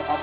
You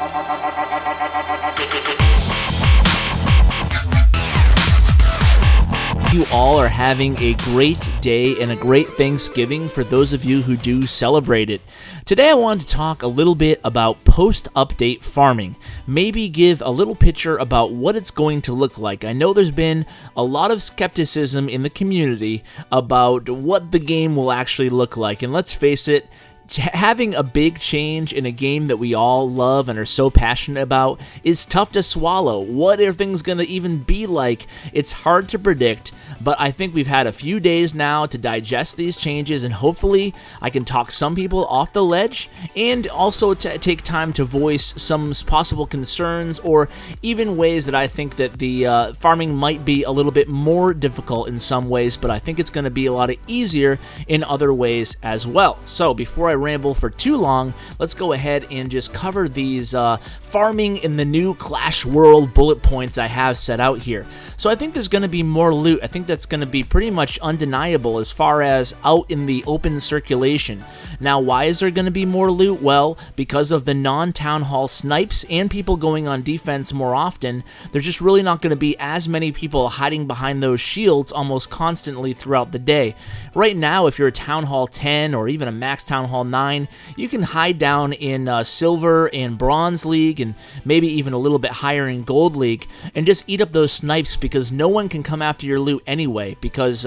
all are having a great day and a great Thanksgiving for those of you who do celebrate it. Today I wanted to talk a little bit about post-update farming. Maybe give a little picture about what it's going to look like. I know there's been a lot of skepticism in the community about what the game will actually look like, and let's face it, having a big change in a game that we all love and are so passionate about is tough to swallow. What are things going to even be like? It's hard to predict, but I think we've had a few days now to digest these changes, and hopefully I can talk some people off the ledge and also to take time to voice some possible concerns or even ways that I think that the farming might be a little bit more difficult in some ways, but I think it's going to be a lot easier in other ways as well. So before I ramble for too long, let's go ahead and just cover these farming in the new Clash World bullet points I have set out here. So I think there's going to be more loot. I think that's going to be pretty much undeniable as far as out in the open circulation. Now, why is there going to be more loot? Well, because of the non-town hall snipes and people going on defense more often, there's just really not going to be as many people hiding behind those shields almost constantly throughout the day. Right now, if you're a Town Hall 10 or even a Max Town Hall 9, you can hide down in Silver and Bronze League and maybe even a little bit higher in Gold League and just eat up those snipes because no one can come after your loot anyway because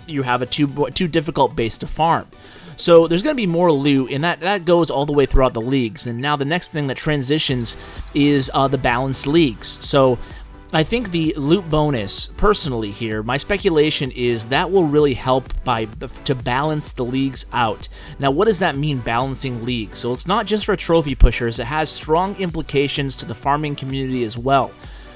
you have a too difficult base to farm. So there's going to be more loot, and that goes all the way throughout the leagues. And now the next thing that transitions is the balanced leagues. So I think the loot bonus, personally here, my speculation is that will really help to balance the leagues out. Now, what does that mean, balancing leagues? So it's not just for trophy pushers. It has strong implications to the farming community as well.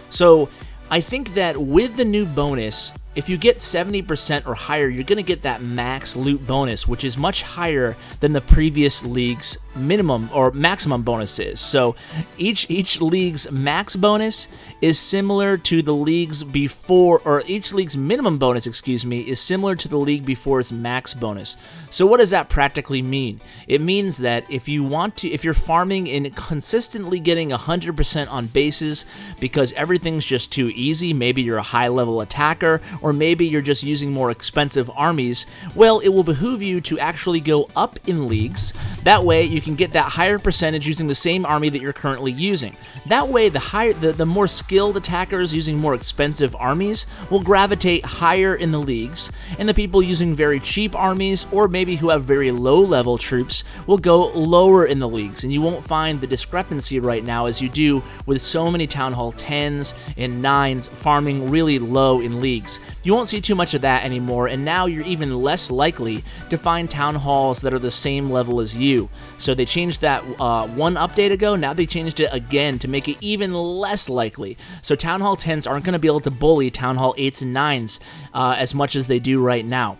So I think that with the new bonus, if you get 70% or higher, you're going to get that max loot bonus, which is much higher than the previous league's minimum or maximum bonus is. So each league's max bonus is similar to the league's before, or each league's minimum bonus, is similar to the league before's max bonus. So what does that practically mean? It means that if you're farming and consistently getting 100% on bases because everything's just too easy, maybe you're a high level attacker, or maybe you're just using more expensive armies, well, it will behoove you to actually go up in leagues. That way, you can get that higher percentage using the same army that you're currently using. That way, the more skilled attackers using more expensive armies will gravitate higher in the leagues, and the people using very cheap armies, or maybe who have very low-level troops, will go lower in the leagues, and you won't find the discrepancy right now as you do with so many Town Hall 10s and 9s farming really low in leagues. You won't see too much of that anymore, and now you're even less likely to find town halls that are the same level as you. So they changed that one update ago, now they changed it again to make it even less likely. So Town Hall 10s aren't going to be able to bully Town Hall 8s and 9s as much as they do right now.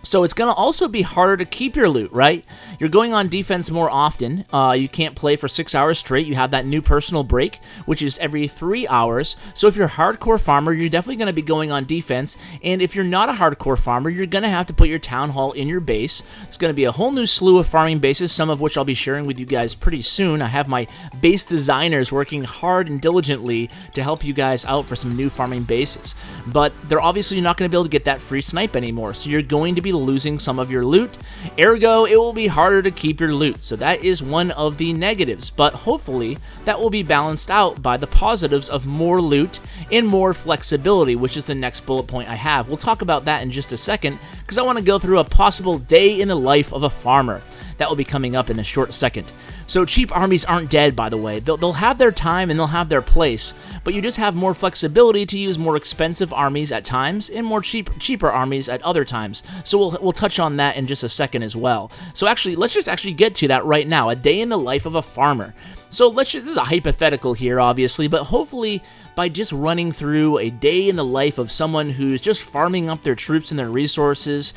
So it's going to also be harder to keep your loot, right? You're going on defense more often. You can't play for 6 hours straight. You have that new personal break, which is every 3 hours. So if you're a hardcore farmer, you're definitely going to be going on defense. And if you're not a hardcore farmer, you're going to have to put your town hall in your base. It's going to be a whole new slew of farming bases, some of which I'll be sharing with you guys pretty soon. I have my base designers working hard and diligently to help you guys out for some new farming bases. But they're obviously not going to be able to get that free snipe anymore. So you're going to be losing some of your loot, ergo it will be harder to keep your loot. So that is one of the negatives, but hopefully that will be balanced out by the positives of more loot and more flexibility, which is the next bullet point I have. We'll talk about that in just a second because I want to go through a possible day in the life of a farmer. That will be coming up in a short second. So cheap armies aren't dead, by the way. They'll have their time and they'll have their place, but you just have more flexibility to use more expensive armies at times and more cheaper armies at other times. So we'll touch on that in just a second as well. So actually, let's just get to that right now. A day in the life of a farmer. So this is a hypothetical here, obviously, but hopefully by just running through a day in the life of someone who's just farming up their troops and their resources,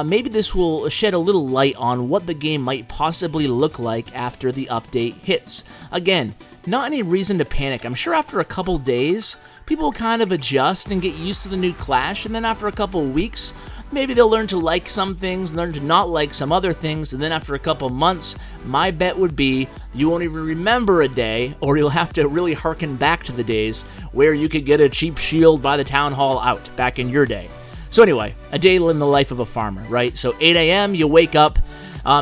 maybe this will shed a little light on what the game might possibly look like after the update hits. Again, not any reason to panic. I'm sure after a couple days, people kind of adjust and get used to the new Clash, and then after a couple weeks, maybe they'll learn to like some things, learn to not like some other things, and then after a couple months, my bet would be You won't even remember a day, or you'll have to really harken back to the days where you could get a cheap shield by the town hall out back in your day. So anyway, a day in the life of a farmer, right? So 8 a.m., you wake up,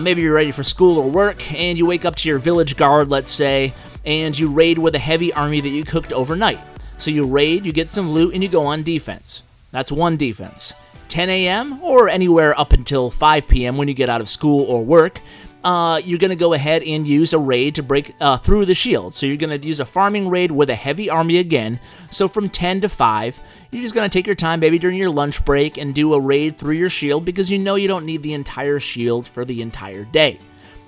maybe you're ready for school or work, and you wake up to your village guard, let's say, and you raid with a heavy army that you cooked overnight. So you raid, you get some loot, and you go on defense. That's one defense. 10 a.m. or anywhere up until 5 p.m. when you get out of school or work, you're going to go ahead and use a raid to break through the shield. So you're going to use a farming raid with a heavy army again. So from 10 to 5, you're just going to take your time, maybe during your lunch break, and do a raid through your shield because you know you don't need the entire shield for the entire day.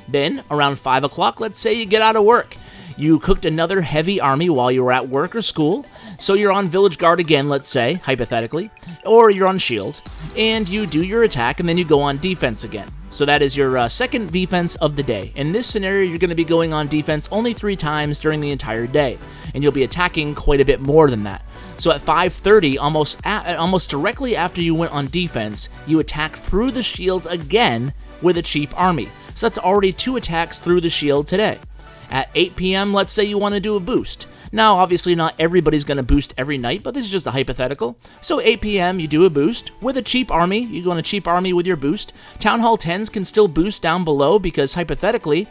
Then, around 5 o'clock, let's say you get out of work. You cooked another heavy army while you were at work or school, so you're on village guard again, let's say, hypothetically, or you're on shield, and you do your attack, and then you go on defense again. So that is your second defense of the day. In this scenario, you're going to be going on defense only 3 times during the entire day, and you'll be attacking quite a bit more than that. So at 5:30, almost directly after you went on defense, you attack through the shield again with a cheap army. So that's already 2 attacks through the shield today. At 8 p.m., let's say you want to do a boost. Now, obviously not everybody's going to boost every night, but this is just a hypothetical. So 8 p.m., you do a boost with a cheap army. You go on a cheap army with your boost. Town Hall 10s can still boost down below because hypothetically,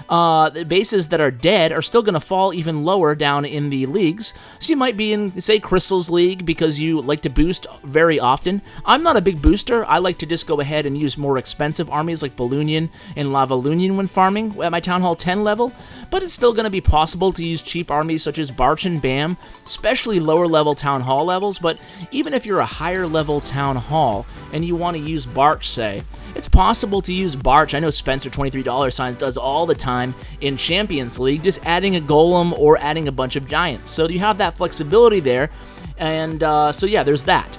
the bases that are dead are still going to fall even lower down in the leagues. So you might be in, say, Crystal's League because you like to boost very often. I'm not a big booster. I like to just go ahead and use more expensive armies like Balloonian and Lavalunian when farming at my Town Hall 10 level. But it's still going to be possible to use cheap armies such as Barch and Bam, especially lower level Town Hall levels. But even if you're a higher level Town Hall and you want to use Barch, say, it's possible to use Barch. I know Spencer $23 does all the time in Champions League, just adding a golem or adding a bunch of giants. So you have that flexibility there, and so yeah, there's that.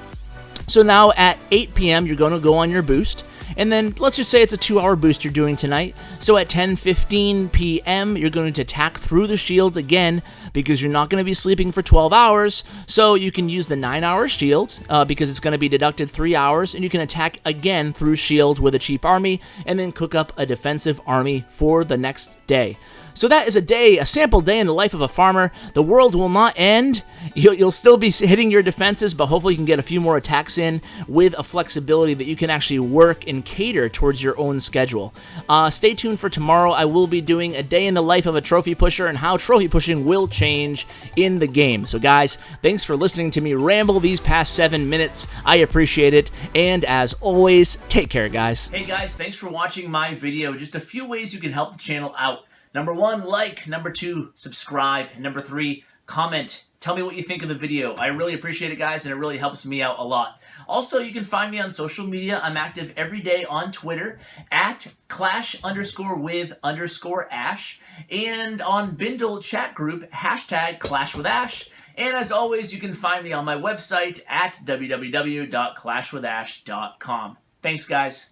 So now at 8 p.m., you're going to go on your boost. And then let's just say it's a 2-hour boost you're doing tonight. So at 10:15 p.m., you're going to attack through the shield again because you're not going to be sleeping for 12 hours. So you can use the 9-hour shield because it's going to be deducted 3 hours. And you can attack again through shield with a cheap army and then cook up a defensive army for the next day. So that is a sample day in the life of a farmer. The world will not end. You'll still be hitting your defenses, but hopefully you can get a few more attacks in with a flexibility that you can actually work and cater towards your own schedule. Stay tuned for tomorrow. I will be doing a day in the life of a trophy pusher and how trophy pushing will change in the game. So guys, thanks for listening to me ramble these past 7 minutes. I appreciate it. And as always, take care, guys. Hey guys, thanks for watching my video. Just a few ways you can help the channel out. Number 1, like. Number 2, subscribe. And number 3, comment. Tell me what you think of the video. I really appreciate it, guys, and it really helps me out a lot. Also, you can find me on social media. I'm active every day on Twitter at @clash_with_ash and on Bindle chat group #ClashWithAsh. And as always, you can find me on my website at www.clashwithash.com. Thanks, guys.